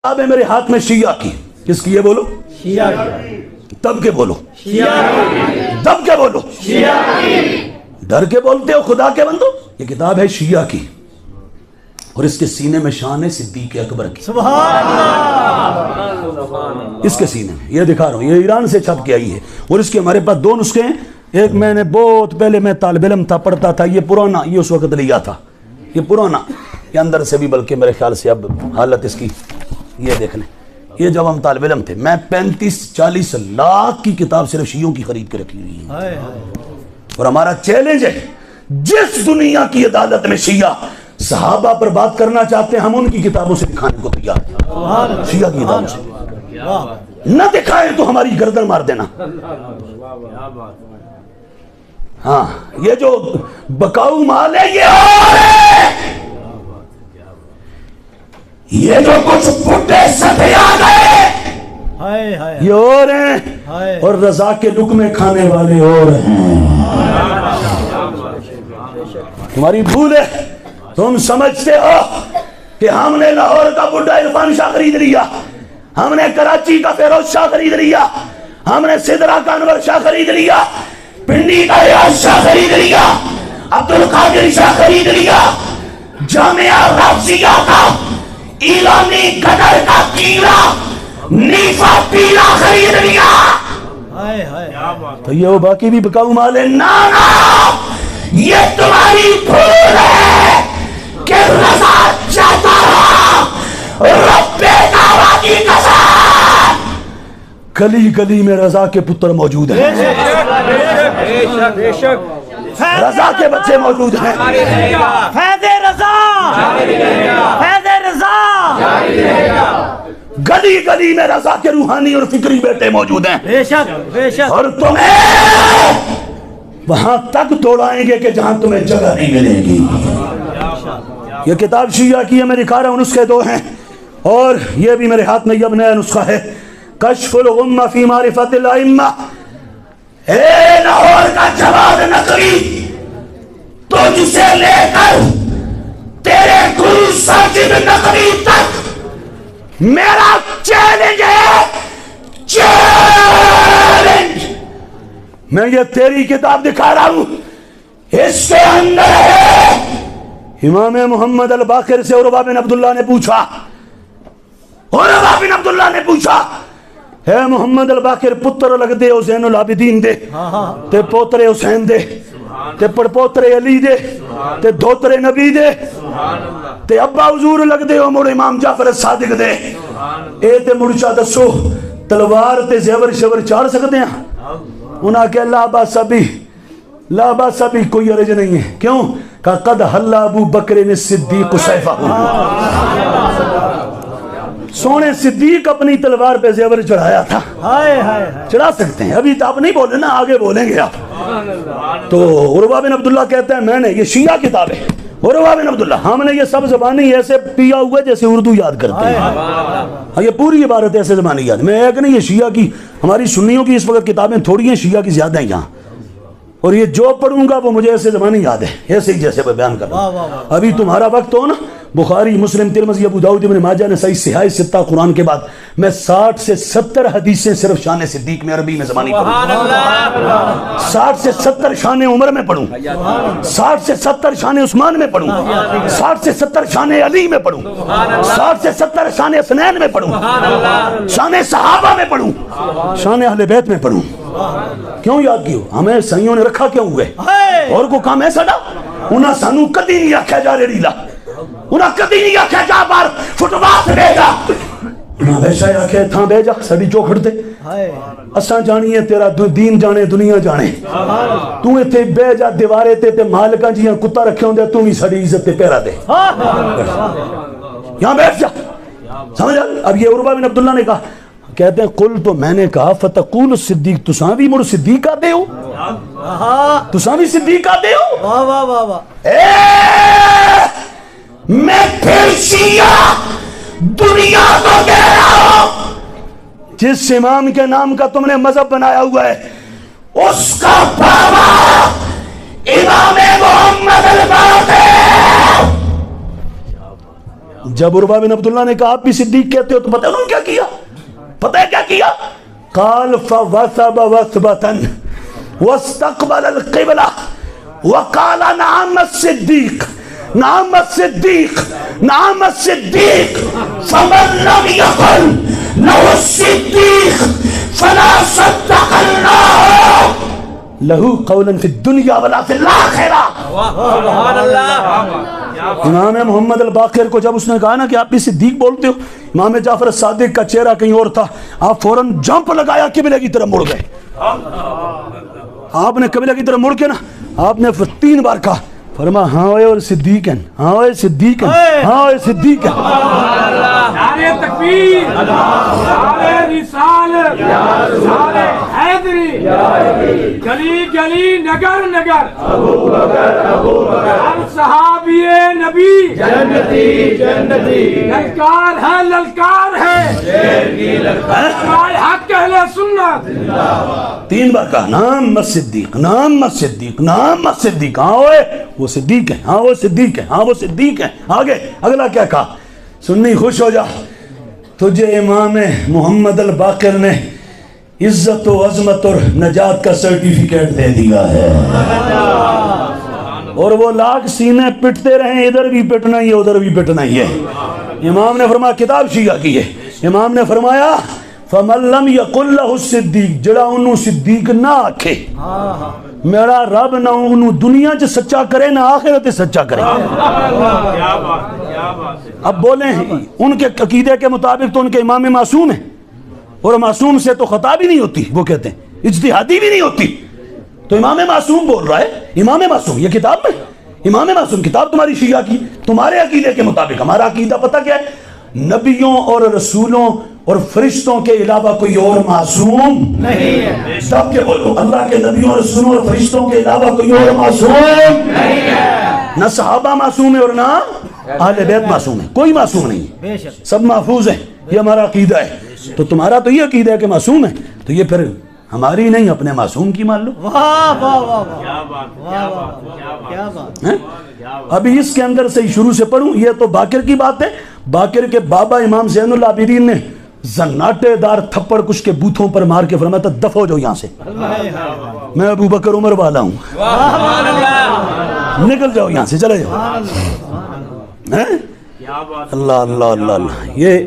اب ہے میرے ہاتھ میں شیعہ کی. کس کی ہے بولو؟ شیعہ کی. دب کے بولو. شیعہ کی. دب کے بولو. شیعہ کی. ڈر کے بولتے ہو خدا کے بندو. یہ کتاب ہے شیعہ کی اور اس کے سینے میں شان ہے صدیق اکبر کی. سبحان اللہ. اس کے سینے میں یہ دکھا رہا ہوں, یہ ایران سے چھپ کے آئی ہے اور اس کے ہمارے پاس دو نسخے ہیں. ایک میں نے بہت پہلے میں طالب علم تھا پڑھتا تھا, یہ پرانا, یہ اس وقت لیا تھا, یہ پرانا, یہ اندر سے بھی بلکہ میرے خیال سے اب حالت اس کی یہ دیکھ لیں. یہ جب ہم طالب علم تھے میں 35-40 لاکھ کی کتاب صرف شیعوں کی خرید کے رکھی ہوئی ہے. اور ہمارا چیلنج ہے جس دنیا کی عدالت میں شیعہ صحابہ پر بات کرنا چاہتے ہیں ہم ان کی کتابوں سے دکھانے کو تیار ہیں. شیعہ کی کتابوں سے نہ دکھائیں تو ہماری گردن مار دینا. ہاں یہ جو بکاؤ مال ہے یہ اور ہے, یہ جو کچھ پھٹے سٹے آ گئے یہ اور ہیں, اور رضا کے لقمے کھانے والے اور ہیں. تمہاری بھول ہے, تم سمجھتے ہو کہ ہم نے لاہور کا بڈھا عرفان شاہ خرید لیا, ہم نے کراچی کا فیروز شاہ خرید لیا, ہم نے سدرا کا انور شاہ خرید لیا, پنڈی کا ریاض شاہ خرید لیا, عبدالقادر شاہ خرید لیا, جامعہ رافضیہ کا ایرانی قدر کا کیڑا نیفا پیلا خرید لیا. تو یہ وہ باقی بھی بکاؤ مال ہے. نانا یہ تمہاری بھول ہے کہ رضا چاہتا رہا رب دعویٰ کی قسم گلی گلی میں رضا کے پتر موجود ہیں, رضا کے بچے موجود ہیں. فیض رضا, فیض رضا. گلی گلی میں رضا کے روحانی اور فکری بیٹے موجود ہیں. بے شک, بے شک. اور تمہیں وہاں تک دوڑائیں گے کہ جہاں تمہیں جگہ نہیں ملے گی. یہ کتاب شیعہ کی ہے, میں دکھا رہا ہوں, نسخے دو ہیں اور یہ بھی میرے ہاتھ میں یہ نیا نسخہ ہے, کشف الغمہ فی معرفت الائمہ. اے لاہور کا جواد نقوی, تو جسے لے کر تیرے گرو ساجد نقوی تک میرا چیلنج ہے, چیلنج. میں یہ تیری کتاب دکھا رہا ہوں, اس کے اندر ہے. امام محمد الباقر سے عروہ بن عبداللہ نے پوچھا, عروہ بن عبداللہ نے پوچھا, اے محمد الباقر پتر لگ دے حسین العابدین دے, تے پوترے حسین دے, تے پڑپوترے علی دے, تے دھوترے نبی دے, تے ابا حضور لگ دے مڑ امام جعفر صادق دے. اے تے مڑچا دسو تلوار تے زیور شور چاڑ سکتے ہیں؟ انہاں کہ لا باس بھی, لا باس بھی, کوئی عرض نہیں ہے. کیوں؟ کہ قد حل ابو بکر الصدیق سیفہ. سونے صدیق اپنی تلوار پہ زیور چڑھایا تھا. چڑھا سکتے ہیں, ابھی تو آپ نہیں بولے نا, آگے بولیں گے آپ. تو عروہ بن عبداللہ کہتے ہیں میں نے, یہ شیعہ کتاب ہے, عروہ بن عبداللہ, ہم نے یہ سب زبانی ایسے پیا ہوا جیسے اردو یاد کرتے ہیں. یہ پوری عبارت ایسے زبانی یاد. میں ایک نہیں, یہ شیعہ کی, ہماری سنیوں کی اس وقت کتابیں تھوڑی ہیں, شیعہ کی زیادہ ہیں یہاں. اور یہ جو پڑھوں گا وہ مجھے ایسے زبانی یاد ہے, ایسے ہی جیسے میں بیان کر رہا ہوں. ابھی تمہارا وقت ہو نا, بخاری, مسلم, ترمذی, ابو داؤد, ابن ماجہ نے صحیح صحاح ستہ قرآن کے بعد میں 60 سے 70 حدیثیں صرف شان صدیق میں عربی میں زبانی پڑھوں. 60 سے 70 شان عمر میں پڑھوں, 60 سے 70 شان عثمان میں پڑھوں, 60 سے 70 شان علی میں پڑھوں, 60 سے 70 شان حسنین میں پڑھوں, شان صحابہ میں پڑھوں, شان اہل بیت میں پڑھوں. کیوں یاد کیوں؟ ہمیں سائیوں نے رکھا کیوں ہوئے؟ اور کو کام ہے ساڈا. انہاں سانو کدی نہیں آکھیا جا ریڑی لا, انہاں کدی نہیں آکھیا جا بار فٹ پاتھ دے جا, انہاں ویسا ہی آکھیا تھاں بے جا ساڈی چوکھٹ تے. اساں جانی ہے تیرا دین جانے دنیا جانے, تو ایتھے بے جا دیوارے تے تے مالکاں جیاں کتا رکھے ہوندے, تو بھی ساڈی عزت تے پیرا دے, یہاں بیٹھ جا. سمجھ آ. اب یہ عروہ بن عبداللہ نے کہا, کہتے ہیں قل, تو میں نے کہا فتقول الصدیق, تساں بھی مڑ صدیق آدے ہو, تساں بھی صدیق آدے ہو. واہ واہ واہ واہ. میں پھر شیعہ دنیا کو کہہ رہا ہوں, جس امام کے نام کا تم نے مذہب بنایا ہوا ہے اس کا بابا امام محمد الباقر جب عروہ بن عبداللہ نے کہا آپ بھی صدیق کہتے ہو تو پتہ ہے انہوں نے کیا کیا؟ پتہ ہے کیا کیا؟ قال فوثب وثبتا واستقبل القبلہ وقال نعم الصدیق نعم الصدیق نعم الصدیق فمن لم يقل له الصدیق فلا صدق اللہ لہو قولا فی الدنیا ولا فی الآخرہ. سبحان اللہ. امام محمد الباقر کو جب اس نے کہا نا کہ آپ بھی صدیق بولتے ہو، امام جعفر الصادق کا چہرہ کہیں اور تھا، آپ فوراً جمپ لگایا قبلہ کی طرف مڑ گئے. آپ نے قبلہ کی طرف مڑ کے نا آپ نے 3 بار کہا، فرما ہاں اوے اور صدیق ہیں، ہاں اوے صدیق ہیں، ہاں اوے صدیق ہیں. نعرہ تکبیر، نعرہ رسالت، نعرہ حیدری، گلی گلی نگر نگر، ہر صحابی نبی جنتی جنتی، للکار ہے للکار ہے، للکار حق اہل سنت. 3 بار کہا نام صدیق نام صدیق نام صدیق، ہاں اوے وہ صدیق ہیں، ہاں وہ صدیق ہیں، ہاں وہ صدیق ہیں. آگے اگلا کیا کہا؟ سنی خوش ہو جا، تجھے امام محمد الباقر نے عزت و عظمت اور نجات کا سرٹیفکیٹ دے دیا ہے. اور وہ لاکھ سینے پٹتے رہیں، ادھر بھی پٹنا ہی ہے ادھر بھی پٹنا ہی ہے. امام نے فرمایا کتاب شیعہ کی ہے، امام نے فرمایا فَمَن لَمْ يَقُلْ لَهُ الصِّدِّيقُ، جڑا انہوں صدیق نہ آکھے، میرا رب نہ انہوں دنیا چ سچا کرے نہ آخرت سچا کرے. اب بولیں ان کے عقیدے کے مطابق تو ان کے امام معصوم ہیں، اور معصوم سے تو خطا بھی نہیں ہوتی، وہ کہتے ہیں اجتہادی بھی نہیں ہوتی. تو امام معصوم بول رہا ہے، امام معصوم یہ کتاب میں امام معصوم کتاب تمہاری شیعہ کی، تمہارے عقیدے کے مطابق. ہمارا عقیدہ پتہ کیا ہے؟ نبیوں اور رسولوں اور فرشتوں کے علاوہ کوئی اور معصوم نہیں ہے. سب کے بولو، اللہ کے نبیوں اور رسولوں اور فرشتوں کے علاوہ کوئی اور معصوم نہیں ہے. نہ صحابہ معصوم ہے اور نہ اہل بیت معصوم ہے، کوئی معصوم نہیں ہے، سب محفوظ ہیں. یہ ہمارا عقیدہ ہے. تو تمہارا تو یہ عقیدہ ہے کہ معصوم ہے، تو یہ پھر ہماری نہیں اپنے معصوم کی مان لو. واہ واہ واہ کیا بات. ابھی اس کے اندر سے شروع سے پڑھوں، یہ تو باقر کی بات ہے. باقر کے بابا امام زین العابدین نے زناٹے دار تھپڑ کچھ کے بوتھوں پر مار کے فرمایا تھا دفع ہو جاؤ یہاں سے، میں ابو بکر عمر والا ہوں، نکل جاؤ یہاں سے، چلے جاؤ. اللہ اللہ اللہ اللہ. یہ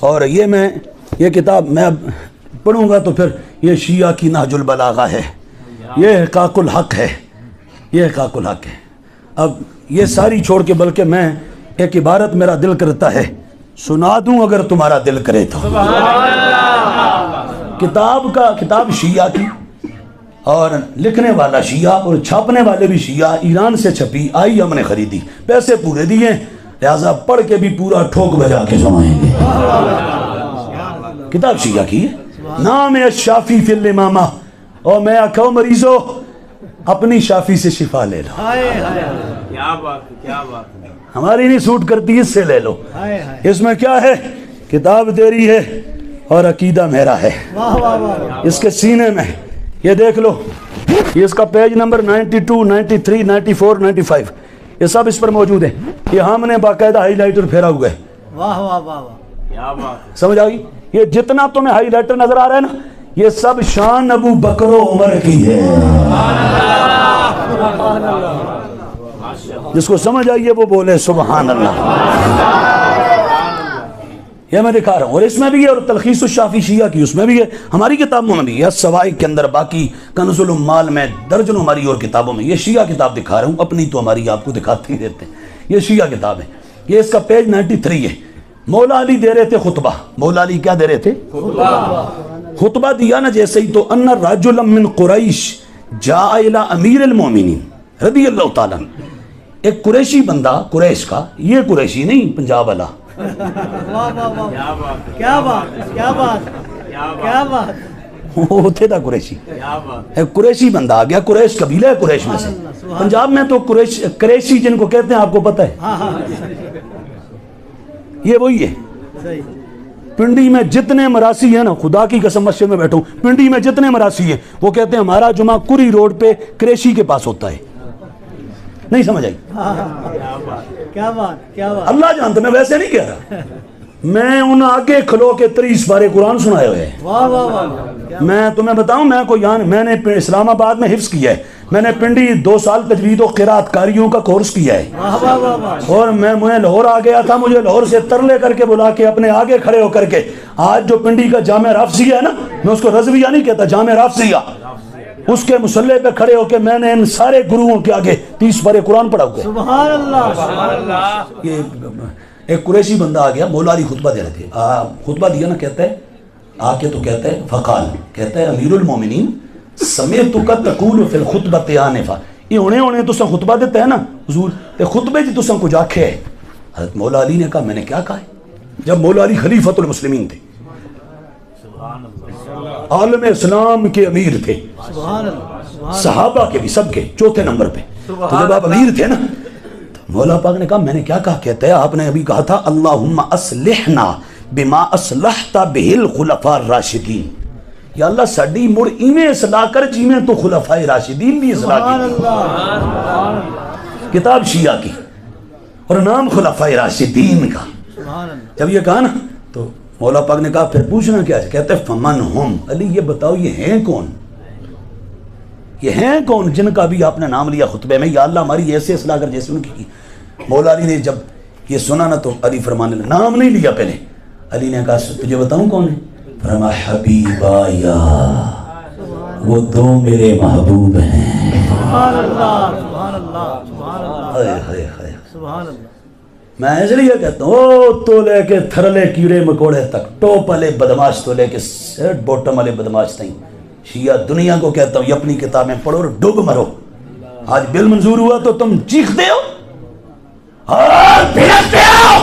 اور یہ کتاب میں اب پڑھوں گا تو پھر یہ شیعہ کی نہج البلاغہ ہے، یہ حقاق الحق ہے، یہ حقاق الحق ہے. اب یہ ساری چھوڑ کے بلکہ میں ایک عبارت میرا دل کرتا ہے سنا دوں اگر تمہارا دل کرے تو. کتاب شیعہ کی، اور لکھنے والا شیعہ اور چھاپنے والے بھی شیعہ، ایران سے چھپی آئی، ہم نے خریدی، پیسے پورے دیے، لہذا پڑھ کے بھی پورا ٹھوک بجا کے سنائیں گے. کتاب شیعہ کی ہے، نام ہے شافی فی الامامہ، اور میں آکھوں مریضو اپنی شافی سے شفا لے لو. کیا بات کیا بات. ہماری نہیں سوٹ کرتی، اس سے لے لو. اس میں کیا ہے؟ کتاب تیری ہے اور عقیدہ میرا ہے. اس کے سینے میں یہ دیکھ لو، یہ اس کا پیج نمبر 92 93 94 95 یہ سب اس پر موجود ہے. یہ ہم نے باقاعدہ ہائی لائٹر پھیرا ہوا ہے. واہ واہ واہ کیا بات. سمجھ آ گئی؟ یہ جتنا تمہیں ہائی لائٹر نظر آ رہا ہے نا، یہ سب شان ابو بکر و عمر کی ہے. جس کو سمجھ آئیے وہ بولے سبحان اللہ. یہ میں دکھا رہا ہوں، اور اس میں بھی ہے، اور تلخیص الشافی شیعہ کی اس میں بھی ہے، ہماری کتابوں میں بھی ہے، سوائق کے اندر، باقی کنز الامال میں، درجنوں ہماری اور کتابوں میں. یہ شیعہ کتاب دکھا رہا ہوں، اپنی تو ہماری آپ کو دکھاتے ہی رہتے ہیں. یہ شیعہ کتاب ہے، یہ اس کا پیج 93 ہے. مولا علی دے رہے تھے خطبہ. مولا علی کیا دے رہے تھے؟ خطبہ دیا نا جیسے ہی، تو ان رجلا من قریش جاء الی امیر المومنین رضی اللہ تعالیٰ. ایک قریشی بندہ، قریش کا، یہ قریشی نہیں پنجاب والا، کیا بات کیا بات کیا بات. وہ ہوتے تھا قریشی. ایک قریشی بندہ آ گیا، قریش قبیلہ ہے قریش میں سے. پنجاب میں تو قریشی جن کو کہتے ہیں آپ کو پتہ ہے، یہ وہی ہے. پنڈی میں جتنے مراسی ہیں نا، خدا کی قسم مسجد میں بیٹھوں، پنڈی میں جتنے مراسی ہیں وہ کہتے ہیں ہمارا جمعہ کری روڈ پہ قریشی کے پاس ہوتا ہے. نہیں سمجھ آئی؟ کیا بات کیا بات. اللہ جانتا میں ویسے نہیں کہہ رہا. میں ان آگے کھلو کے 30 بارے قرآن سنائے ہوئے ہیں. واہ واہ واہ. میں تمہیں بتاؤں میں کو یہاں میں نے اسلام آباد میں حفظ کیا ہے. میں نے پنڈی 2 سال تجوید و قرات کاریوں کا کورس کیا ہے. واہ واہ واہ واہ. اور میں لاہور آ گیا تھا. مجھے لاہور سے ترلے کر کے بلا کے اپنے آگے کھڑے ہو کر کے آج جو پنڈی کا جامع رافضیہ ہے نا, میں اس کو رضویہ نہیں کہتا, جامع رافضیہ, اس کے مصلے پہ کھڑے ہو کے میں نے ان سارے گروؤں کے آگے 30 بارے قرآن پڑھا ہوا. سبحان اللہ سبحان اللہ. یہ ایک قریشی بندہ آ گیا, مولا علی خطبہ دے رہے تھے. خطبہ دیا نا, کہتا ہے آ کے تو کہتا ہے فقال, کہتا ہے امیر المومنین سمیتک تقول فی الخطبۃ آنفا. یہ ہونے تو سن خطبہ دیتا ہے نا حضور, تے خطبے جی تو سن کچھ آکھے ہے. حضرت مولا علی نے کہا میں نے کیا کہا ہے, جب مولا علی خلیفۃ المسلمین تھے, عالم اسلام کے امیر تھے, سبحان اللہ. صحابہ کے بھی سب کے چوتھے نمبر پہ, تو جب آپ امیر تھے نا, مولا پاک نے کہا میں نے کیا کہا. کہتا ہے آپ نے ابھی کہا تھا اللہم اصلحنا بما اصلحت بہ الخلفاء الراشدین, یا اللہ ساڈی مڑ ایویں اصلاح کر جیویں تو خلفاء راشدین بھی اصلاح کی. کتاب شیعہ کی اور نام خلفاء راشدین کا. جب یہ کہا نا تو مولا پاک نے کہا پھر پوچھنا کیا ہے. کہتے ہیں فمن ہم, علی یہ بتاؤ یہ ہیں کون, یہ ہیں کون جن کا بھی آپ نے نام لیا خطبے میں, یا اللہ ہماری ایسے اصلاح کر جیسے ان کی. مولا علی نے جب یہ سنا نا تو علی فرمانے لگا, نام نہیں لیا پہلے. علی نے کہا تجھے بتاؤں کون ہے, فرمایا حبیبا یا وہ 2 میرے محبوب ہیں. سبحان اللہ سبحان اللہ سبحان اللہ سبحان اللہ. میں اس لیے کہتا ہوں او تو لے کے تھرلے کیڑے مکوڑے تک, ٹوپ والے بدماش تو لے کے سیٹ بوٹم والے بدماش تک, شیعہ دنیا کو کہتا ہوں یہ اپنی کتابیں پڑھو اور ڈوب مرو. آج بل منظور ہوا تو تم چیختے ہو اور بھڑکتے ہو.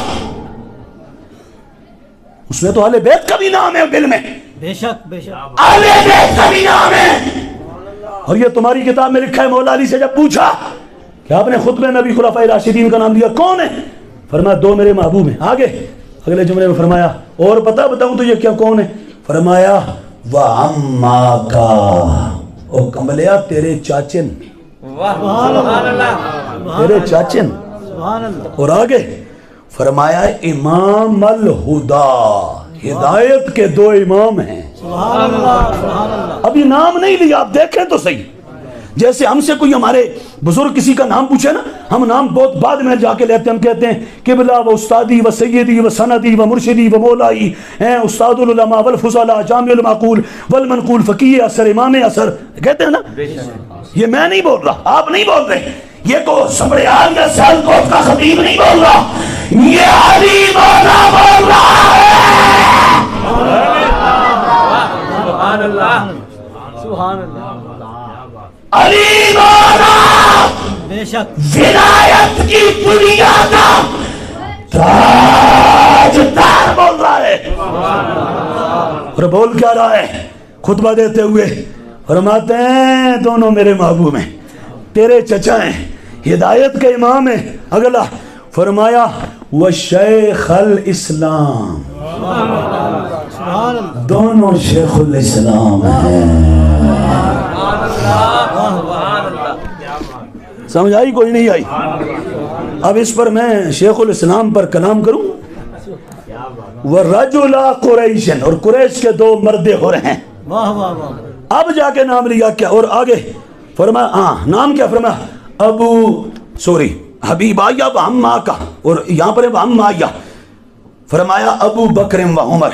اس میں تو اہل بیت کا بھی نام ہے بل میں, بے شک بے شک. اہل بیت کا بھی نام ہے. اور یہ تمہاری کتاب میں لکھا ہے. مولا علی سے جب پوچھا کہ آپ نے خطبے میں بھی خلفاء راشدین کا نام لیا, کون ہے, فرمایا 2 میرے محبوب ہیں. آگے اگلے جملے میں فرمایا اور پتہ بتاؤں تو یہ کیا کون ہے, فرمایا وَعَمَّاكَ, او کمبلیا تیرے چاچن, سبحان اللہ تیرے چاچن. سبحان اللہ. اور آگے فرمایا امام الہدا, ہدایت کے 2 امام ہیں. سبحان اللہ سبحان اللہ. ابھی نام نہیں لیا, آپ دیکھیں تو صحیح. جیسے ہم سے کوئی ہمارے بزرگ کسی کا نام پوچھے نا, ہم نام بہت بعد میں جا کے لیتے ہیں. ہم کہتے ہیں قبلہ و استادی و سیدی و سندی و مرشدی و مولائی, استاد العلماء والفضلاء جامع المعقول والمنقول فقیہ اثر امام اثر, کہتے ہیں نا. یہ میں نہیں بول رہا, آپ نہیں بول رہے, یہ کو سبریال یا سیالکوٹ کا خطیب نہیں بول رہا, یہ علی مولا بول رہا ہے. سبحان اللہ سبحان اللہ. علی مولا بے شک. ولایت کی دنیا کا تاجدار بول رہا ہے. اور بول کیا رہا ہے خطبہ دیتے ہوئے, فرماتے ہیں دونوں میرے محبوب ہیں, تیرے چچا ہیں, ہدایت کے امام ہیں. اگلا فرمایا وشیخ الاسلام, دونوں شیخ الاسلام ہیں. سمجھ آئی کوئی نہیں آئی؟ اب اس پر میں شیخ الاسلام پر کلام کروں. وَرَجُلَ قُرَيْشٍ, اور قریش کے 2 مرد ہو رہے ہیں. واہ واہ واہ. اب جا کے نام لیا کیا, اور آگے فرمایا نام کیا, فرمایا حبیبا یا وَعَمَّا کا, اور یہاں پر وَعَمَّا یا, فرمایا ابو بکر و عمر,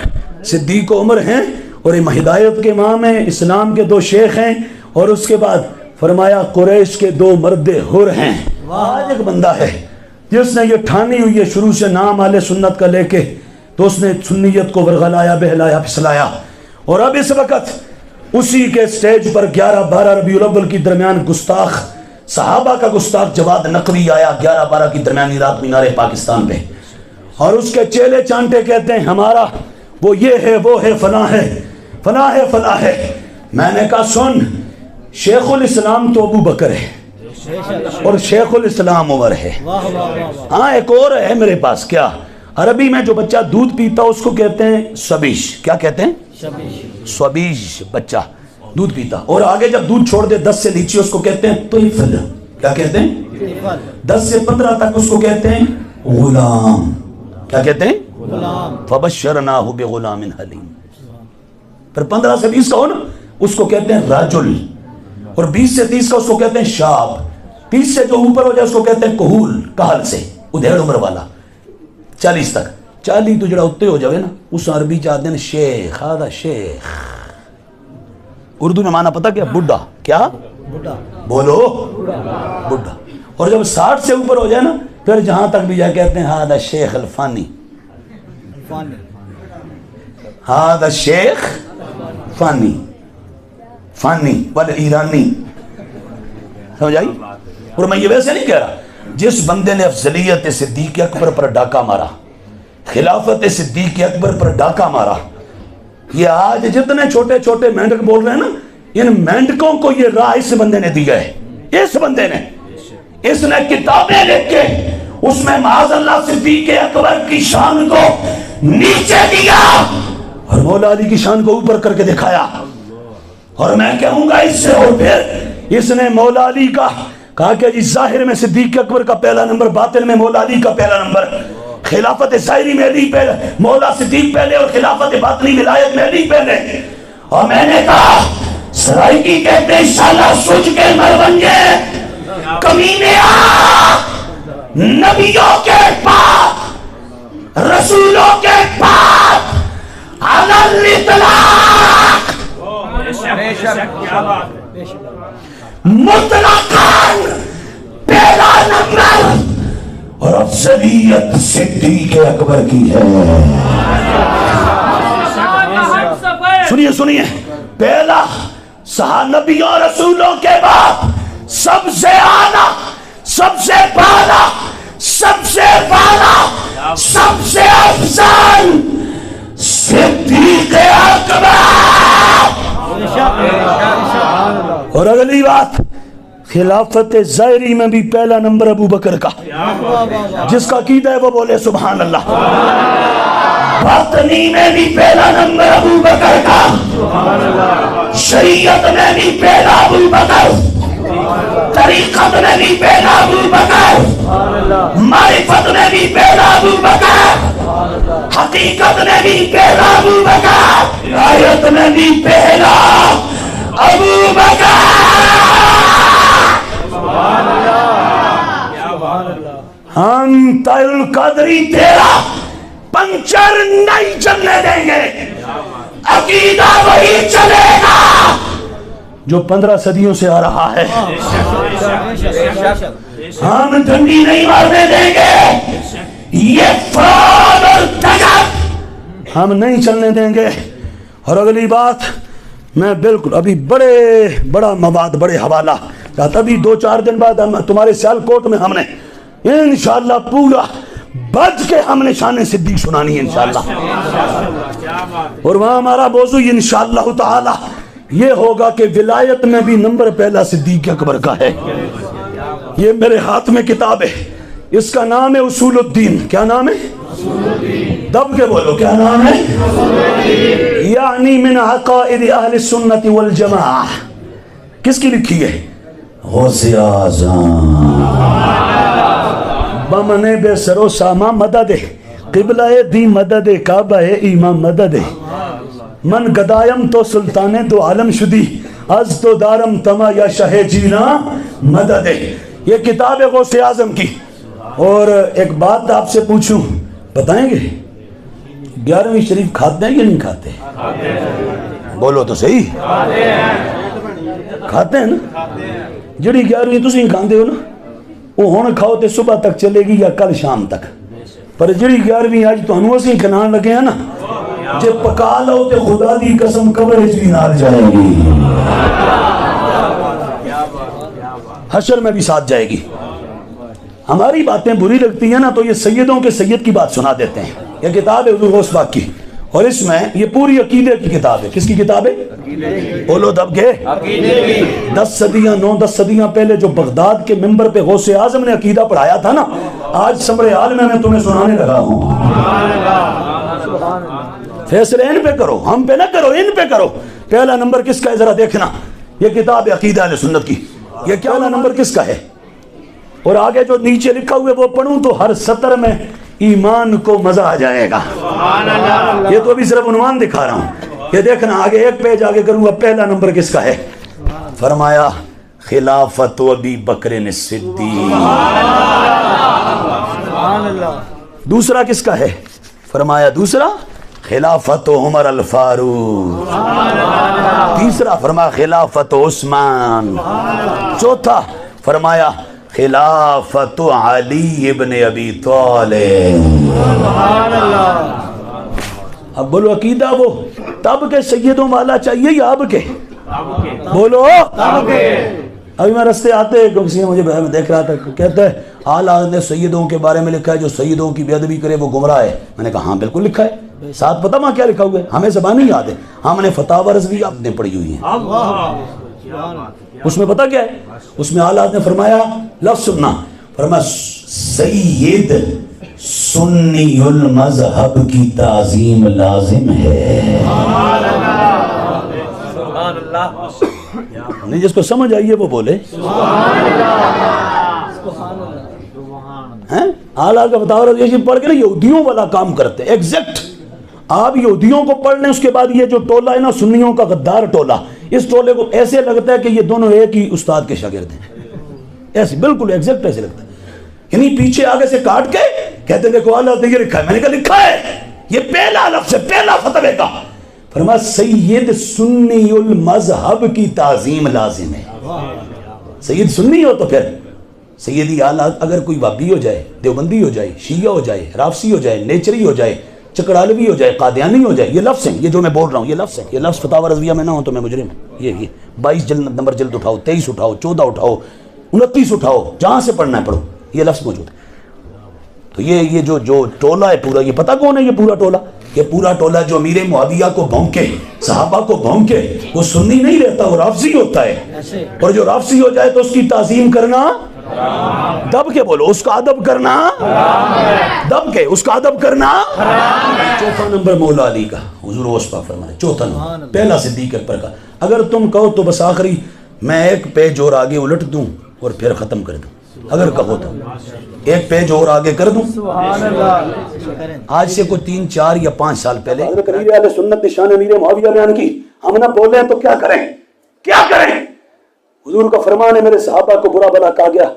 صدیق و عمر ہیں, اور ہدایت کے امام ہیں, اسلام کے 2 شیخ ہیں. اور اس کے بعد فرمایا قریش کے 2 مرد حر ہیں. آج ایک بندہ ہے جس نے یہ ٹھانی ہوئی ہے شروع سے نام اہل سنت کا لے کے, تو اس نے سنیت کو ورغلایا, بہلایا, پھسلایا. اور اب اس وقت اسی کے سٹیج پر 11-12 ربیع الاول کی درمیان گستاخ صحابہ کا گستاخ جواد نقوی آیا 11-12 کی درمیانی رات مینار پاکستان پہ, اور اس کے چیلے چانٹے کہتے ہیں ہمارا وہ یہ ہے, وہ ہے, فلاں ہے, فلاں ہے, فلاں ہے. میں نے کہا سن, شیخ الاسلام تو ابو بکر ہے اور شیخ الاسلام عمر ہے. ہاں ایک اور ہے میرے پاس, کیا عربی میں جو بچہ دودھ پیتا اس کو کہتے ہیں سبیش. کیا کہتے ہیں؟ سبیش, بچہ دودھ پیتا. اور آگے جب دودھ چھوڑ دے 10 سے نیچے اس کو کہتے ہیں طفل. کیا کہتے ہیں؟ 10 سے 15 تک اس کو کہتے ہیں غلام. کیا کہتے ہیں؟ غلام. فبشرناہ بغلام حلیم. پھر 15 سے 20 کا ہو نا اس کو کہتے ہیں رجل, اور 20 سے 30 کا اس کو کہتے ہیں شاب. 30 سے جو اوپر ہو جائے اس کو کہتے ہیں کہول, کہل سے ادھیڑ عمر والا. 40 تک, 40 تو جڑا اتنے ہو جائے نا اس عربی چاہتے ہیں شیخ. آدھا شیخ اردو میں معنی پتہ کیا؟ بڈھا. کیا بولو؟ بڈھا. اور جب 60 سے اوپر ہو جائے نا پھر جہاں تک بھی جائے کہتے ہیں ہادہ شیخ الفانی. ہادہ شیخ فانی, فانی والے ایرانی. سمجھ آئی؟ اور میں یہ ویسے نہیں کہہ رہا, جس بندے نے افضلیت صدیق اکبر پر ڈاکہ مارا, خلافت صدیق اکبر پر ڈاکہ مارا, یہ آج جتنے چھوٹے چھوٹے مینڈک بول رہے ہیں نا, ان مینڈکوں کو یہ راہ اس بندے نے دیا ہے. اس بندے نے, اس نے کتابیں لکھ کے اس میں معاذ اللہ صدیق اکبر کی شان کو نیچے دیا اور مولا علی کی شان کو اوپر کر کے دکھایا. اور میں کہوں گا اس سے, اور پھر اس نے مولا علی کا کہا کہ جی ظاہر میں صدیق اکبر کا پہلا نمبر, باطن میں مولا علی کا پہلا نمبر, خلافت ظاہری میں علی پہلے, مولا صدیق پہلے, اور خلافت باطنی ولایت میں علی پہلے. اور میں نے کہا سرائکی کہتے ہیں شالا سوچ کے مر بن گئے کمینے آ, نبیوں کے بعد, رسولوں کے بعد, علی الاطلاق مطلقاً پہلا نمبر اور افضلیت صدیق اکبر کی ہے. سنیے سنیے, پہلا نبیوں اور رسولوں کے بعد سب سے اعلیٰ, سب سے بالا, سب سے بالا, سب سے افضل صدیق اکبر. اور اگلی بات, خلافت ظاہری میں بھی پہلا نمبر ابو بکر کا, جس کا عقیدہ ہے وہ بولے سبحان اللہ. باطنی میں بھی پہلا نمبر ابو بکر کا, شریعت میں بھی پہلا ابو بکر, طریقت میں بھی پہلا ابو بکر, معرفت میں بھی پہلا ابو بکر, حقیقت میں بھی پہلا ابو بکر, آیت میں بھی پہلا ابو بکر. ہم القدری تیرا پنچر نہیں چلنے دیں گے, عقیدہ وہی چلے گا جو 15 صدیوں سے آ رہا ہے. ہم ڈنڈی نہیں مارنے دیں گے, یہ فراڈ اور دغل ہم نہیں چلنے دیں گے. اور اگلی بات, میں بالکل ابھی بڑا مواد, بڑے حوالہ, ابھی 2-4 دن بعد ہم تمہارے سیالکوٹ میں ہم نے انشاءاللہ پورا بج کے ہم نے شان صدیق سنانی ہے انشاءاللہ. اور وہاں ہمارا موضوع انشاءاللہ تعالی یہ ہوگا کہ ولایت میں بھی نمبر پہلا صدیق اکبر کا ہے. یہ میرے ہاتھ میں کتاب ہے, اس کا نام ہے اصول الدین. کیا نام ہے؟ دب کے بولو, کیا نام ہے؟ یعنی من عقائد اہل السنت والجماعہ. کس کی لکھی ہے؟ غوث اعظم. بمنے بے سرو ساما مدد, قبلہ دی مدد, کعبہ ایمان مدد, من گدایم تو سلطان دو عالم شدی, از تو دارم تما یا شہ جینا مدد. یہ کتاب ہے غوث اعظم کی. اور ایک بات آپ سے پوچھوں, بتائیں گے 11ویں شریف کھاتے ہیں یا نہیں کھاتے؟ بولو تو صحیح. کھاتے ہیں نا. جڑی 11ویں تسی کھاندے ہو نا, وہ ہن کھاؤ تے صبح تک چلے گی یا کل شام تک. پر جڑی 11ویں اج تانوں اسی کھنان لگے ہیں نا, جے پکا لو تے خدا دی قسم قبر وچ بھی نال جائے گی, حشر میں بھی ساتھ جائے گی. ہماری باتیں بری لگتی ہیں نا تو یہ سیدوں کے سید کی بات سنا دیتے ہیں. یہ کتاب ہے حضور غوث پاک کی, اور اس میں یہ پوری عقیدے کی کتاب ہے. کس کی کتاب ہے؟ بولو دب کے. 10 صدیاں 9-10 صدیاں پہلے جو بغداد کے منبر پہ غوث اعظم نے عقیدہ پڑھایا تھا نا, آج سمر عالم میں تمہیں سنانے لگا ہوں. فیصلے ان پہ کرو, ہم پہ نہ کرو, ان پہ کرو. پہلا نمبر کس کا ہے ذرا دیکھنا. یہ کتاب ہے عقیدہ اہل سنت کی. یہ پہلا نمبر کس کا ہے؟ اور آگے جو نیچے لکھا ہوئے وہ پڑھوں تو ہر سطر میں ایمان کو مزہ آ جائے گا. یہ تو ابھی صرف عنوان دکھا رہا ہوں. یہ دیکھنا آگے ایک پیج آگے کروں گا. پہلا نمبر کس کا ہے؟ فرمایا خلافت ابی بکر صدیق. دوسرا کس کا ہے؟ فرمایا دوسرا خلافت عمر الفاروق. تیسرا فرمایا خلافت عثمان. چوتھا فرمایا خلافت علی ابن ابی طالب. اب بولو عقیدہ وہ تب کے سیدوں والا چاہیے یا اب کے؟ بولو ابھی میں رستے آتے کسی نے مجھے دیکھ رہا تھا کہتا ہے اعلیٰ حضرت نے سیدوں کے بارے میں لکھا ہے جو سیدوں کی بے ادبی کرے وہ گمراہ ہے. میں نے کہا ہاں بالکل لکھا ہے. ساتھ پتہ وہاں کیا لکھا ہوا ہے؟ ہمیں زبان نہیں یاد ہے. ہم نے فتاوی رضویہ آپ نے پڑھی ہوئی ہیں. اس میں پتہ کیا ہے؟ اس میں اعلیٰ حضرت نے فرمایا لفظ سننا فرمایا سید سنی المذہب کی تعظیم لازم ہے. نہیں جس کو سمجھ آئیے وہ بولے اعلیٰ کا بتاؤ. یہ پڑھ کے نا یہودیوں والا کام کرتے ایگزیکٹ. آپ یہودیوں کو پڑھ لیں اس کے بعد یہ جو ٹولہ ہے نا سنیوں کا غدار ٹولہ, اس ٹولے کو ایسے لگتا ہے کہ یہ دونوں ایک ہی استاد کے شاگرد ہیں. ایسے بالکل ایگزیکٹ ایسے لگتا ہے. یعنی پیچھے آگے سے کاٹ کے کہتے ہیں دیکھو اعلیٰ نے یہ لکھا ہے. میں نے کہا لکھا ہے یہ پہلا لفظ ہے پہلا فتوے کا. فرمایا سید سنی المذہب کی تعظیم لازم ہے. سید سنی ہو تو پھر سیدی اعلیٰ اگر کوئی وابی ہو جائے, دیوبندی ہو جائے, شیعہ ہو جائے, رافسی ہو جائے, نیچری ہو جائے, چکرالوی ہو جائے, قادیانی ہو جائے, یہ لفظ ہیں یہ جو میں بول رہا ہوں یہ لفظ ہیں. یہ لفظ فتاوی رضویہ میں نہ ہو تو میں مجرم ہوں. یہ 22 جلد نمبر جلد اٹھاؤ, 23 اٹھاؤ, 14 اٹھاؤ, 29 اٹھاؤ, جہاں سے پڑھنا ہے پڑھو. یہ لفظ موجود ہے. تو یہ جو ٹولہ ہے پورا, یہ پتہ کون ہے یہ پورا ٹولہ؟ یہ پورا ٹولہ جو امیر معاویہ کو بھونکے صحابہ کو بھونکے وہ سنی نہیں رہتا, وہ رافضی ہوتا ہے. اور جو رافضی ہو جائے تو اس کی تعظیم کرنا دب کے بولو, اس کا ادب کرنا دب کے, اس کا ادب کرنا. چوتھا نمبر مولا علی کا حضور وصفہ فرمائے. چوتھا نمبر پہلا صدیق اکبر کا. اگر تم کہو تو بس آخری میں ایک پیج اور آگے الٹ دوں اور پھر ختم کر دوں. اگر کہو تو ایک پیج اور آگے کر دوں. آج سے کوئی 3, 4 یا 5 سال پہلے حضرت امیر اہل سنت شان امیر معاویہ بیان کی. ہم نہ بولیں تو کیا کریں, کیا کریں؟ حضور کا فرمان ہے میرے صحابہ کو برا بلا کہا گیا,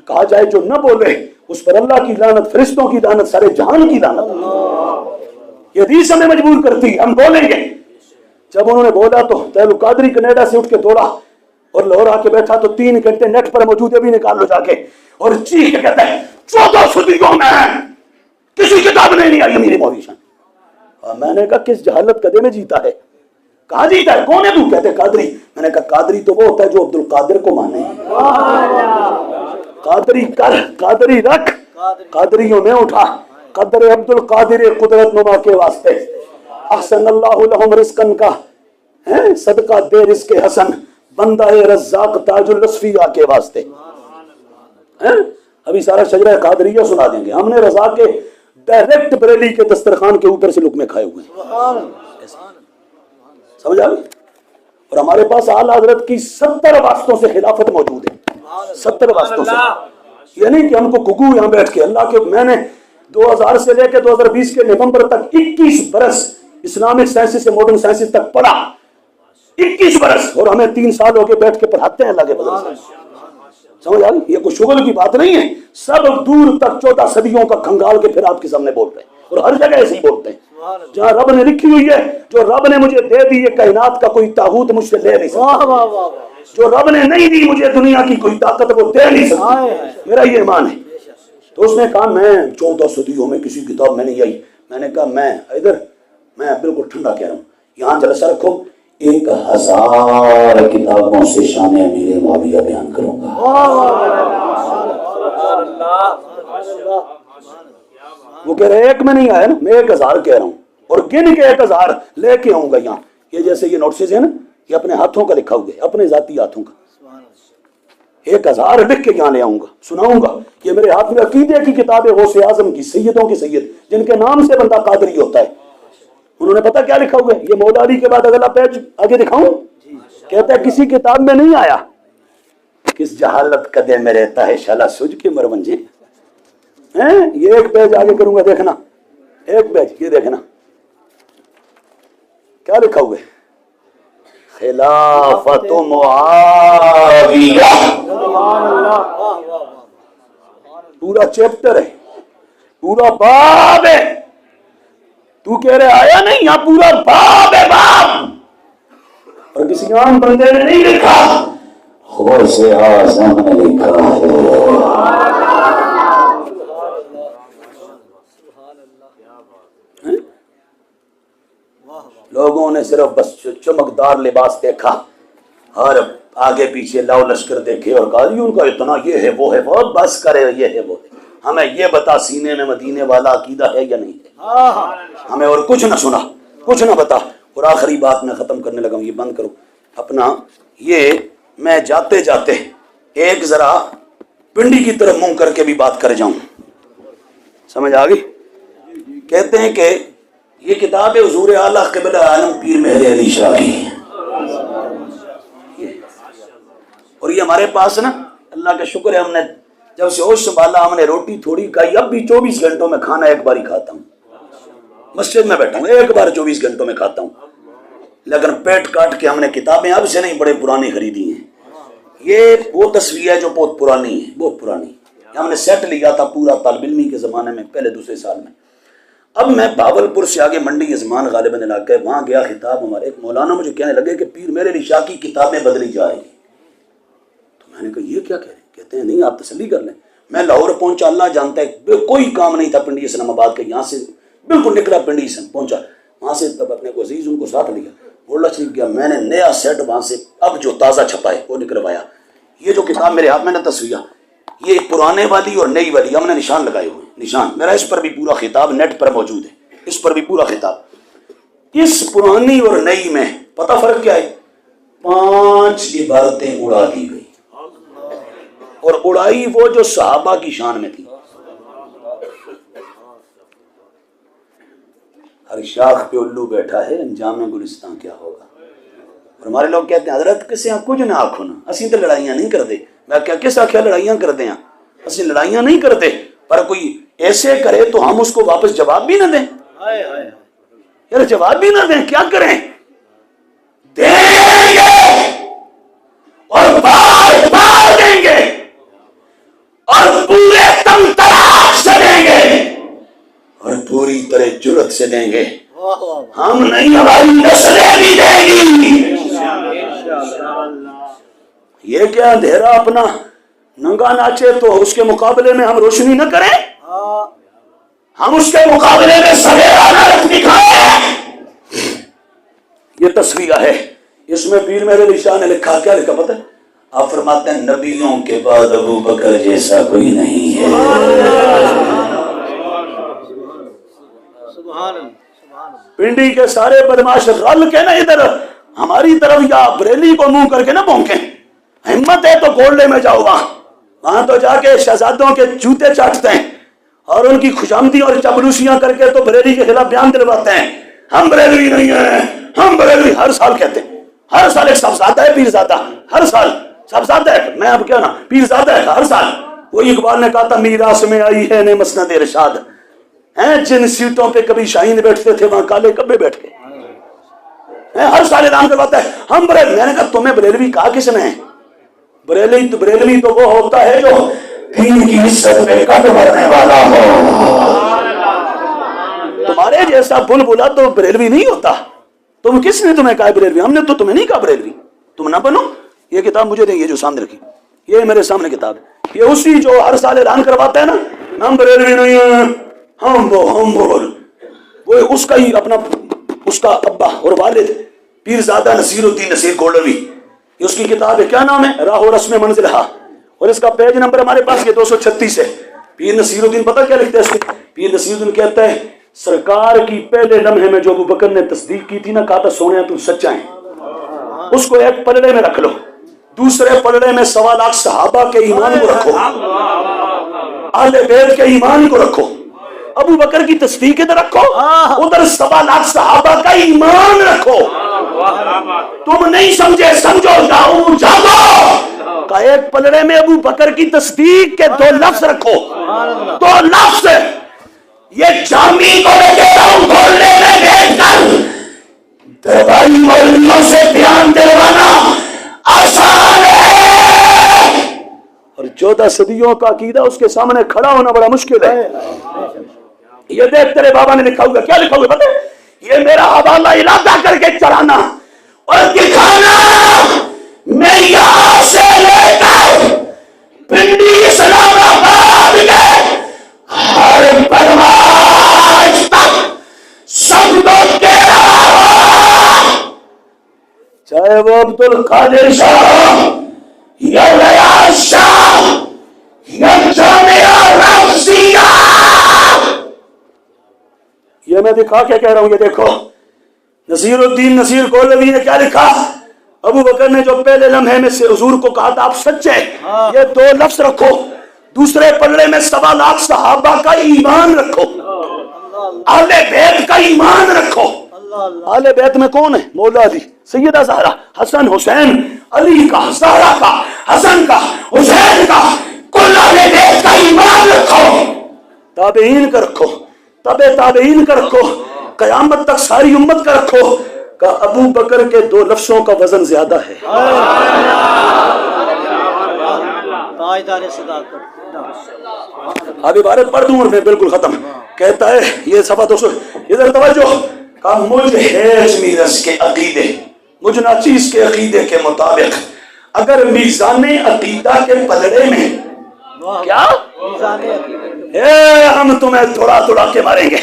کہا جائے جو نہ بولے اس پر اللہ کی لعنت, فرشتوں کی لعنت, سارے جہان کی لعنت. یہ حدیث ہمیں مجبور کرتی, ہم بولیں گے. جب انہوں نے بولا تو تیل قادری کینیڈا سے اٹھ کے دوڑا اور لاہور آ کے بیٹھا تو 3 گھنٹے نیٹ پر موجود ہے, بھی نکال لو جا کے, اور چیخ کے کہتا ہے 14 صدیوں میں کسی کتاب نہیں آئی میری مویشن. میں نے کہا کس جہالت قدے میں جیتا ہے؟ کہاں جیتا ہے؟ کون ہے تو؟ کہتے قادری. میں نے کہا قادری تو وہ ہوتا ہے جو عبد القادر کو مانے. قادری کر, قادری رکھ, قادریوں میں اٹھا. قدر عبد القادر قدرت نما کے واسطے. احسن اللہ لہم رزقن کا صدقہ دے رزق حسن, بندہ رزاق تاج الاسفیاء کے واسطے. ابھی سارا شجرہ قادریہ سنا دیں گے. ہم نے رضا کے ڈائریکٹ بریلی کے دسترخوان کے اوپر سے لقمے کھائے ہوئے ہیں. سمجھ آ گئی؟ اور ہمارے پاس اعلیٰ حضرت کی 70 واسطوں سے خلافت موجود ہے. 70 واسطوں سے. یہ نہیں کہ ہم کو گگو یہاں بیٹھ کے اللہ کے. میں نے 2000 سے لے کے 2020 کے نومبر تک 21 برس اسلامک سائنسز سے ماڈرن سائنسز تک پڑھا. 21 برس. اور ہمیں 3 سال ہو کے بیٹھ کے پڑھاتے ہیں اللہ کے فضل سے. سمجھ آ گئی؟ یہ کوئی شغل کی بات نہیں ہے. سب دور تک 14 صدیوں کا کھنگال کے پھر آپ کے سامنے بولتے ہیں, اور ہر جگہ ایسے ہی بولتے ہیں. جہاں رب نے لکھی ہوئی ہے, جو رب نے مجھے دے دی یہ کائنات کا کوئی طاغوت مجھ سے لے نہیں سکتا. جو رب نے نہیں دی مجھے دنیا کی کوئی طاقت وہ دے نہیں سکتی. میرا یہ ایمان ہے. تو اس نے کہا میں 14 صدیوں میں کسی کتاب میں نہیں آئی. میں نے کہا میں ادھر میں بالکل ٹھنڈا کہہ رہا ہوں, یہاں جلسہ رکھو, 1000 کتابوں سے شان امیر معاویہ بیان کروں گا. وہ کہہ رہے ایک میں نہیں آیا نا, میں 1000 کہہ رہا ہوں, اور گن کے 1000 لے کے آؤں گا یہاں. یہ جیسے یہ نوٹسز ہیں نا, یہ اپنے ہاتھوں کا لکھا ہوا ہے, اپنے ذاتی ہاتھوں کا. 1000 لکھ کے یہاں لے آؤں گا, سناؤں گا. یہ میرے ہاتھ میں عقیدے کی کتاب ہے غوث اعظم کی, سیدوں کی سید, جن کے نام سے بندہ قادری ہوتا ہے. انہوں نے پتہ کیا لکھا ہوا ہے؟ یہ مولا علی کے بعد اگلا پیج آگے دکھاؤں. کہتا ہے کسی کتاب میں نہیں آیا کس جہالت کدے میں رہتا ہے شالا سوج کے مرونجے. یہ ایک پیج آگے کروں گا دیکھنا, ایک پیج یہ دیکھنا کیا لکھا ہوئے, خلافت معاویہ. پورا چیپٹر ہے, پورا باب ہے. تو کہہ رہے آیا نہیں, یہاں پورا باب ہے, باب. اور کسی عام بندے نے نہیں لکھا, غوث اعظم نے لکھا ہے. لوگوں نے صرف بس چمکدار لباس دیکھا اور آگے پیچھے لاؤ لشکر دیکھے اور کہا ان کا اتنا یہ ہے وہ ہے, بہت بس کرے یہ ہے وہ ہے. ہمیں یہ بتا سینے میں مدینے والا عقیدہ ہے یا نہیں ہے, ہمیں اور کچھ نہ سنا, کچھ نہ بتا. اور آخری بات میں ختم کرنے لگا ہوں, یہ بند کرو اپنا. یہ میں جاتے جاتے ایک ذرا پنڈی کی طرف منہ کر کے بھی بات کر جاؤں, سمجھ آ گئی. کہتے ہیں کہ یہ کتاب ہے حضور اعلیٰ قبلہ عالم پیر مہر علی شاہ کی, اور یہ ہمارے پاس نا اللہ کا شکر ہے, ہم نے جب سے ہوش سنبھالا ہم نے روٹی تھوڑی کھائی, اب بھی 24 گھنٹوں میں کھانا ایک بار ہی کھاتا ہوں. مسجد میں بیٹھا ہوں ایک بار 24 گھنٹوں میں کھاتا ہوں, لیکن پیٹ کاٹ کے ہم نے کتابیں اب سے نہیں بڑے پرانی خریدی ہیں. یہ وہ تصویر ہے جو بہت پرانی ہے, بہت پرانی. ہم نے سیٹ لیا تھا پورا طالب علمی کے زمانے میں, پہلے دوسرے سال میں. اب میں بھاولپور سے آگے منڈی یزمان غالباً علاقہ ہے, وہاں گیا. خطاب ہمارے ایک مولانا مجھے کہنے لگے کہ پیر میرے علی شاہ کی کتابیں بدلی جائیں گی. تو میں نے کہا یہ کیا کہہ رہے ہیں؟ کہتے ہیں نہیں آپ تسلی کر لیں. میں لاہور پہنچا, اللہ جانتا ہے کوئی کام نہیں تھا پنڈی اسلام آباد کے, یہاں سے بالکل نکلا پنڈی سے پہنچا, وہاں سے تب اپنے کو عزیز ان کو ساتھ لیا, بولا شریف گیا. میں نے نیا سیٹ وہاں سے اب جو تازہ چھپا ہے وہ نکلوایا. یہ جو کتاب میرے ہاتھ میں نے تصویر, یہ پرانے والی اور نئی والی ہم نے نشان لگائے ہوئے, نشان میرا اس پر بھی پورا خطاب نیٹ پر موجود ہے, اس پر بھی پورا خطاب. اس پرانی اور نئی میں پتہ فرق کیا ہے؟ 5 عبارتیں اڑا دی گئی, اور اڑائی وہ جو صحابہ کی شان میں تھی. ہر شاخ پہ الو بیٹھا ہے, انجام گلستان کیا ہوگا. اور ہمارے لوگ کہتے ہیں حضرت کسے کچھ نہ آکھو نا, اسی تو لڑائیاں نہیں کرتے. میں کیا کس آخیا لڑائیاں کرتے ہیں؟ اسی لڑائیاں نہیں کرتے, پر کوئی ایسے کرے تو ہم اس کو واپس جواب بھی نہ دیں. یار جواب بھی نہ دیں, کیا کریں؟ دیں گے اور بار بار دیں گے اور پورے تن تراش سے دیں گے اور پوری طرح جرت سے دیں گے. ہم نہیں, ہماری نسلیں بھی دیں گی. یہ کیا اندھیرا اپنا ننگا ناچے تو اس کے مقابلے میں ہم روشنی نہ کریں, ہم اس کے مقابلے میں سویرا نہ دکھائیں. یہ تصویر ہے, اس میں پیر میرے علی شاہ نے لکھا, کیا لکھا پتہ ہے؟ آپ فرماتے ہیں نبیوں کے بعد ابو بکر جیسا کوئی نہیں ہے. پنڈی کے سارے بدماش رل کے نا ادھر ہماری طرف یا بریلی کو منہ کر کے نہ بھونکیں. ہمت ہے تو گولڈے میں جاؤ, وہاں تو جا کے شہزادوں کے جوتے چاٹتے ہیں اور ان کی خوشامدی اور چپلوسیاں کر کے تو بریلی کے خلاف بیان دلواتے ہیں. ہم بریلوی نہیں ہیں, ہم بریلوی. ہر سال کہتے ہیں, ہر سال ایک صاحبزادہ ہے پیرزادہ, ہر سال صاحبزادہ ہے. میں اب کیا نا پیرزادہ ہے ہر سال. وہی اقبال نے کہا تھا میراث میں آئی ہے نے مسند ارشاد, ہیں جن سیٹوں پہ کبھی شاہین بیٹھتے تھے وہاں کالے کبے بیٹھ گئے. ہر سال اعلان کرواتا ہے ہم بریلوی. میں نے کہا تمہیں بریلوی کہا کس نے؟ بریلوی تو وہ ہوتا ہے جو دین کی عزت پہ کٹ بھرنے والا ہو. تمہارے جیسا بلبلا تو بریلوی نہیں ہوتا. تم کس نے تمہیں کہا بریلوی؟ ہم نے تو تمہیں نہیں کہا بریلوی. تم نہ بنو. یہ کتاب مجھے دیں, یہ جو سامنے رکھی, یہ میرے سامنے کتاب ہے. یہ اسی جو ہر سال اعلان کرواتا ہے نا ہم بریلوی نہیں ہیں, ہم وہ اس کا ہی اپنا, اس کا ابا اور والد پیرزادہ نصیر الدین نصیر گولڈوی. یہ اس کی کتاب ہے, کیا نام ہے؟ راہ و رسم منزلہ, اور اس کا پیج نمبر ہمارے پاس یہ 236 ہے. پیر نصیر الدین پتہ کیا لکھتا ہے اس کی؟ پیر نصیر الدین کہتا ہے سرکار کی پہلے لمحے میں جو ابو بکر نے تصدیق کی تھی نا, کہا تھا سونے تم سچا ہے, اس کو ایک پلڑے میں رکھ لو, دوسرے پلڑے میں 1.25 لاکھ صحابہ کے ایمان کو رکھو, اہل بیت کے ایمان کو رکھو. ابو بکر کی تصدیق ادھر رکھو, ادھر 1.25 لاکھ صحابہ کا ایمان رکھو. تم نہیں سمجھے, سمجھو, جاؤ جاگو. کہا ایک پلڑے میں ابو بکر کی تصدیق کے 2 لفظ رکھو. 2 لفظ. یہ جامی کو میں کہتا ہوں کھولنے میں بیٹھ کر درباری مولویوں سے بیان دلوانا آسان ہے، اور 14 صدیوں کا عقیدہ اس کے سامنے کھڑا ہونا بڑا مشکل ہے. یہ دیکھ تیرے بابا نے لکھا ہوگا، کیا لکھا ہوگا پتہ ہے؟ یہ میرا حوالہ علاقہ کر کے چلانا اور دکھانا میں یہاں سے لے کر پنڈی اسلام آباد کے ہر پرواز تک سب کو کہہ رہا ہوں، چاہے وہ عبد القادر شاہ یا ریاض شاہ یا جامعہ رمزیہ. یہ میں دکھا کے کہہ رہا ہوں. یہ دیکھو نصیر الدین نصیر کولوی نے کیا لکھا. ابو بکر نے جو پہلے لمحے میں سے حضور کو کہا تھا آپ سچے، یہ 2 لفظ رکھو. دوسرے پلڑے میں 1.25 لاکھ صحابہ کا ایمان رکھو، اہل بیت کا ایمان رکھو. اہل بیت میں کون ہے؟ مولا علی، سیدہ زہرا، حسن حسین، علی کا، زہرا کا، حسن کا، حسین کا، کل اہل بیت کا ایمان رکھو. تابعین کا رکھو، تابعین کا رکھو، قیامت تک ساری امت کا رکھو. کہ ابو بکر کے 2 لفظوں کا وزن زیادہ ہے. اب عبارت پڑھ دوں اور میں بالکل ختم. کہتا ہے یہ صفحہ 200، ادھر توجہ. کہ مجھ حیث میرس کے عقیدے، مجھ ناچیز کے عقیدے کے مطابق اگر میزان عقیدہ کے پلڑے میں کیا ہم تمہیں توڑا کے ماریں گے،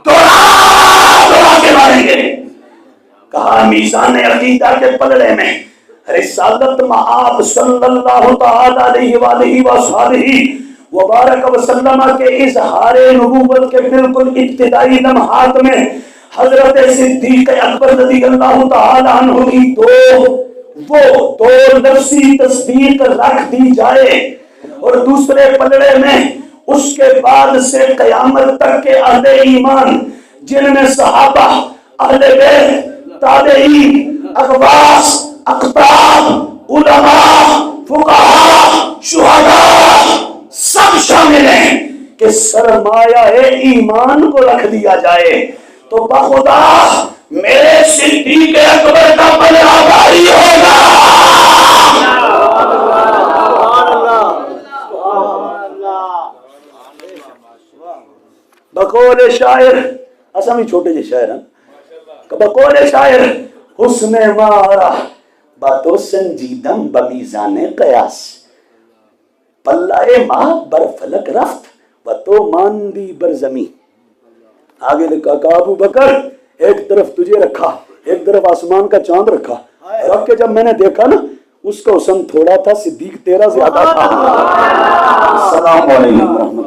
توڑا کے ماریں گے. کہا میزان عقیدہ کے پلڑے میں رسالت مآب صلی اللہ تعالی علیہ وآلہ وصحبہ وبارک وسلم کے اظہار نبوت کے بالکل ابتدائی لمحات میں حضرت صدیق اکبر رضی اللہ تعالی عنہ کی وہ 2 لفظی تصدیق رکھ دی جائے، اور دوسرے پلڑے میں اس کے بعد سے قیامت تک کے اہل ایمان جن میں صحابہ، اہل بیت، تابعین، اقواس، اقطاب، علماء، فقہاء، شہداء سب شامل ہیں، کہ سرمایہ ایمان کو رکھ دیا جائے تو بخدا میرے صدیق اکبر کا پلڑا بھاری ہوگا. بقول شاعر، اصلا ہی چھوٹے جی شاعر ہیں، بقول شاعر حسن مارا باتو سنجیدم بمیزان قیاس، پلائے ماہ بر فلک رفت و تو ماندی بر زمین. آگے لکھا کہ ابو بکر ایک طرف تجھے رکھا، ایک طرف آسمان کا چاند رکھا، رکھ کے جب میں نے دیکھا نا اس کا حسن تھوڑا تھا، صدیق تیرا زیادہ تھا. السلام علیکم.